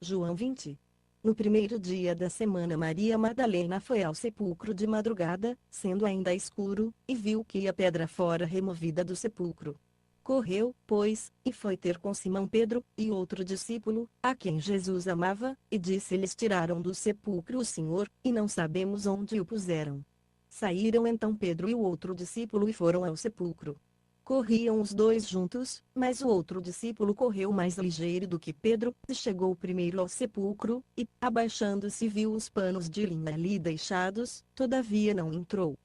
João 20. No primeiro dia da semana, Maria Madalena foi ao sepulcro de madrugada, sendo ainda escuro, e viu que a pedra fora removida do sepulcro. Correu, pois, e foi ter com Simão Pedro, e outro discípulo, a quem Jesus amava, e disse-lhes: tiraram do sepulcro o Senhor, e não sabemos onde o puseram. Saíram então Pedro e o outro discípulo e foram ao sepulcro. Corriam os dois juntos, mas o outro discípulo correu mais ligeiro do que Pedro, e chegou primeiro ao sepulcro, e, abaixando-se, viu os panos de linho ali deixados, todavia não entrou.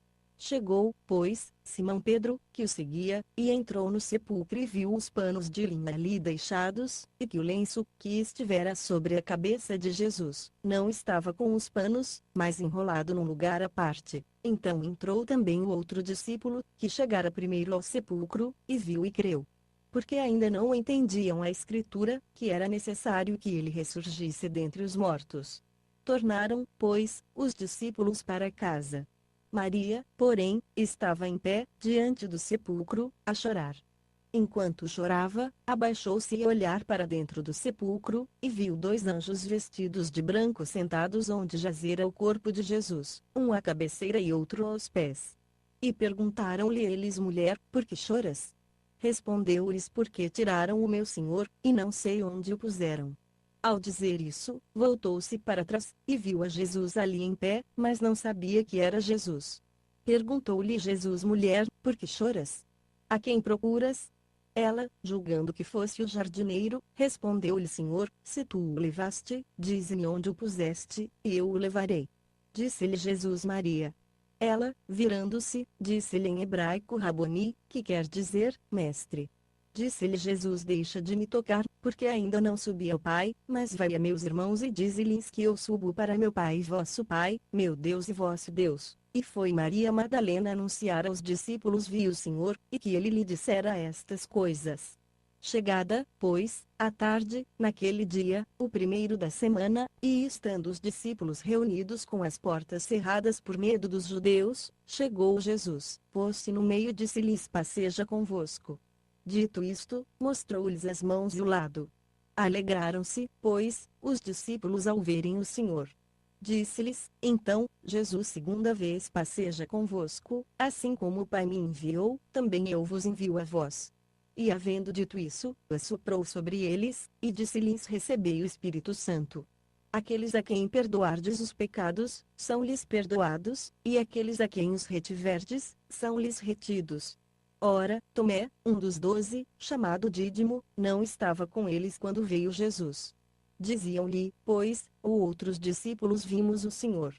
Chegou, pois, Simão Pedro, que o seguia, e entrou no sepulcro e viu os panos de linho ali deixados, e que o lenço, que estivera sobre a cabeça de Jesus, não estava com os panos, mas enrolado num lugar à parte. Então entrou também o outro discípulo, que chegara primeiro ao sepulcro, e viu e creu. Porque ainda não entendiam a Escritura, que era necessário que ele ressurgisse dentre os mortos. Tornaram, pois, os discípulos para casa. Maria, porém, estava em pé, diante do sepulcro, a chorar. Enquanto chorava, abaixou-se e olhar para dentro do sepulcro, e viu dois anjos vestidos de branco sentados onde jazera o corpo de Jesus, um à cabeceira e outro aos pés. E perguntaram-lhe eles: mulher, por que choras? Respondeu-lhes: porque tiraram o meu Senhor, e não sei onde o puseram. Ao dizer isso, voltou-se para trás, e viu a Jesus ali em pé, mas não sabia que era Jesus. Perguntou-lhe Jesus: mulher, por que choras? A quem procuras? Ela, julgando que fosse o jardineiro, respondeu-lhe: Senhor, se tu o levaste, dize-me onde o puseste, e eu o levarei. Disse-lhe Jesus: Maria. Ela, virando-se, disse-lhe em hebraico: Raboni, que quer dizer, mestre. Disse-lhe Jesus: deixa de me tocar, porque ainda não subi ao Pai, mas vai a meus irmãos e dize-lhes que eu subo para meu Pai e vosso Pai, meu Deus e vosso Deus. E foi Maria Madalena anunciar aos discípulos: vi o Senhor, e que ele lhe dissera estas coisas. Chegada, pois, à tarde, naquele dia, o primeiro da semana, e estando os discípulos reunidos com as portas cerradas por medo dos judeus, chegou Jesus, pôs-se no meio e disse-lhes: paz seja convosco. Dito isto, mostrou-lhes as mãos e o lado. Alegraram-se, pois, os discípulos ao verem o Senhor. Disse-lhes, então, Jesus segunda vez: paz seja convosco, assim como o Pai me enviou, também eu vos envio a vós. E havendo dito isso, assoprou sobre eles, e disse-lhes: recebei o Espírito Santo. Aqueles a quem perdoardes os pecados, são-lhes perdoados, e aqueles a quem os retiverdes, são-lhes retidos. Ora, Tomé, um dos 12, chamado Dídimo, não estava com eles quando veio Jesus. Diziam-lhe, pois, os outros discípulos: vimos o Senhor.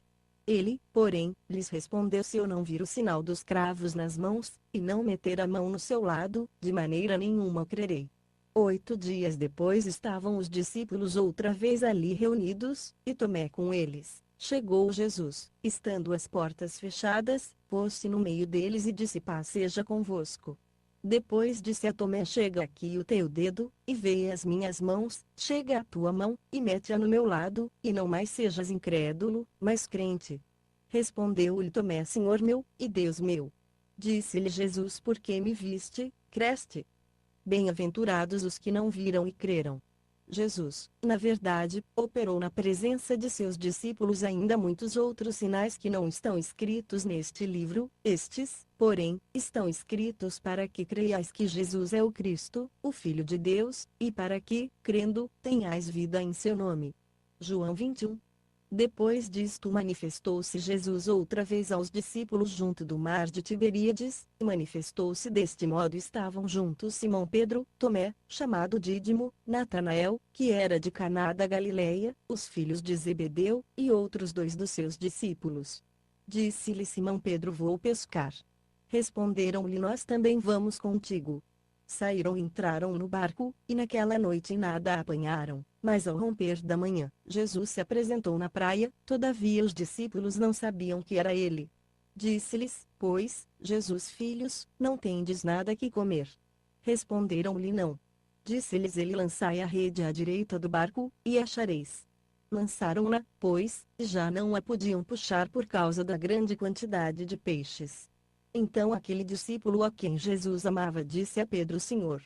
Ele, porém, lhes respondeu: se eu não vir o sinal dos cravos nas mãos, e não meter a mão no seu lado, de maneira nenhuma crerei. 8 dias depois estavam os discípulos outra vez ali reunidos, e Tomé com eles. Chegou Jesus, estando as portas fechadas, pôs-se no meio deles e disse: paz seja convosco. Depois disse a Tomé: chega aqui o teu dedo, e vê as minhas mãos, chega a tua mão, e mete-a no meu lado, e não mais sejas incrédulo, mas crente. Respondeu-lhe Tomé: Senhor meu, e Deus meu. Disse-lhe Jesus: porque me viste, creste? Bem-aventurados os que não viram e creram. Jesus, na verdade, operou na presença de seus discípulos ainda muitos outros sinais que não estão escritos neste livro, estes, porém, estão escritos para que creiais que Jesus é o Cristo, o Filho de Deus, e para que, crendo, tenhais vida em seu nome. João 21. Depois disto manifestou-se Jesus outra vez aos discípulos junto do mar de Tiberíades, e manifestou-se deste modo: estavam juntos Simão Pedro, Tomé, chamado Dídimo, Natanael, que era de Caná da Galileia, os filhos de Zebedeu, e outros 2 dos seus discípulos. Disse-lhe Simão Pedro: vou pescar. Responderam-lhe: nós também vamos contigo. Saíram e entraram no barco, e naquela noite nada apanharam. Mas ao romper da manhã, Jesus se apresentou na praia, todavia os discípulos não sabiam que era ele. Disse-lhes, pois, Jesus: filhos, não tendes nada que comer? Responderam-lhe: não. Disse-lhes ele: lançai a rede à direita do barco, e achareis. Lançaram-na, pois, já não a podiam puxar por causa da grande quantidade de peixes. Então aquele discípulo a quem Jesus amava disse a Pedro: Senhor,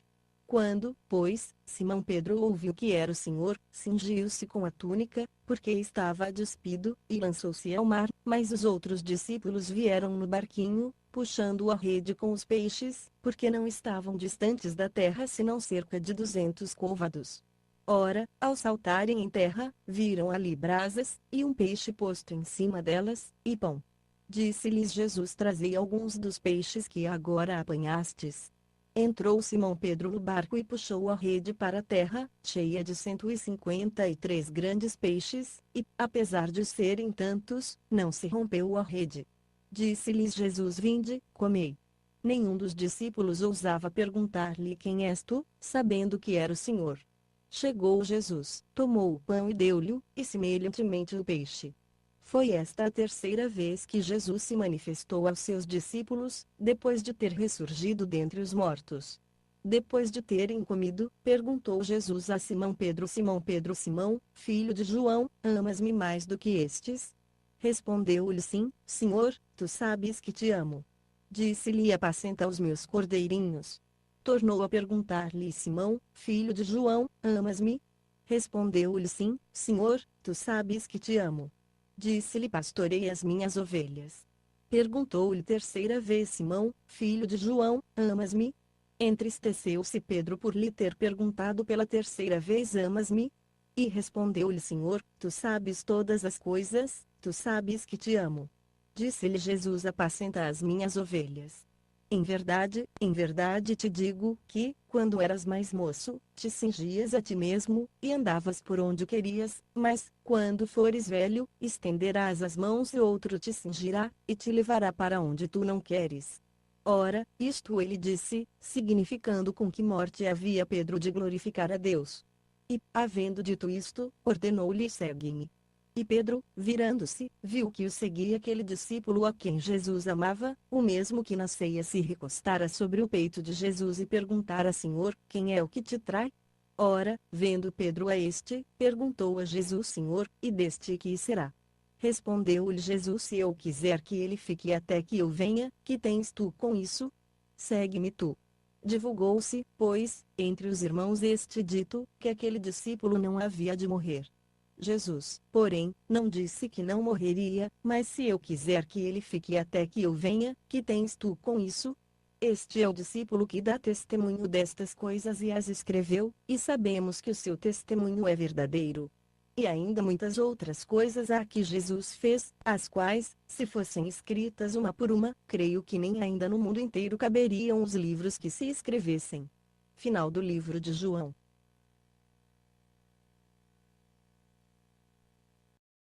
Quando, pois, Simão Pedro ouviu que era o Senhor, cingiu-se com a túnica, porque estava despido, e lançou-se ao mar. Mas os outros discípulos vieram no barquinho, puxando a rede com os peixes, porque não estavam distantes da terra senão cerca de 200 côvados. Ora, ao saltarem em terra, viram ali brasas, e um peixe posto em cima delas, e pão. Disse-lhes Jesus: Trazei alguns dos peixes que agora apanhastes. Entrou Simão Pedro no barco e puxou a rede para a terra, cheia de 153 grandes peixes, e, apesar de serem tantos, não se rompeu a rede. Disse-lhes Jesus: Vinde, comei. Nenhum dos discípulos ousava perguntar-lhe: Quem és tu, sabendo que era o Senhor. Chegou Jesus, tomou o pão e deu-lhe, e semelhantemente o peixe. Foi esta a terceira vez que Jesus se manifestou aos seus discípulos, depois de ter ressurgido dentre os mortos. Depois de terem comido, perguntou Jesus a Simão Pedro: Simão Pedro, Simão, filho de João, amas-me mais do que estes? Respondeu-lhe: Sim, Senhor, tu sabes que te amo. Disse-lhe: Apacenta os meus cordeirinhos. Tornou a perguntar-lhe Simão, filho de João: Amas-me? Respondeu-lhe: Sim, Senhor, tu sabes que te amo. Disse-lhe: Pastorei as minhas ovelhas. Perguntou-lhe terceira vez Simão, filho de João: Amas-me? Entristeceu-se Pedro por lhe ter perguntado pela terceira vez: Amas-me? E respondeu-lhe: Senhor, tu sabes todas as coisas, tu sabes que te amo. Disse-lhe Jesus: Apacenta as minhas ovelhas. Em verdade te digo que, quando eras mais moço, te cingias a ti mesmo, e andavas por onde querias, mas, quando fores velho, estenderás as mãos e outro te cingirá, e te levará para onde tu não queres. Ora, isto ele disse, significando com que morte havia Pedro de glorificar a Deus. E, havendo dito isto, ordenou-lhe: Segue-me. E Pedro, virando-se, viu que o seguia aquele discípulo a quem Jesus amava, o mesmo que na ceia se recostara sobre o peito de Jesus e perguntara: Senhor, quem é o que te trai? Ora, vendo Pedro a este, perguntou a Jesus: Senhor, e deste que será? Respondeu-lhe Jesus: Se eu quiser que ele fique até que eu venha, que tens tu com isso? Segue-me tu. Divulgou-se, pois, entre os irmãos este dito, que aquele discípulo não havia de morrer. Jesus, porém, não disse que não morreria, mas se eu quiser que ele fique até que eu venha, que tens tu com isso? Este é o discípulo que dá testemunho destas coisas e as escreveu, e sabemos que o seu testemunho é verdadeiro. E ainda muitas outras coisas há que Jesus fez, as quais, se fossem escritas uma por uma, creio que nem ainda no mundo inteiro caberiam os livros que se escrevessem. Final do livro de João.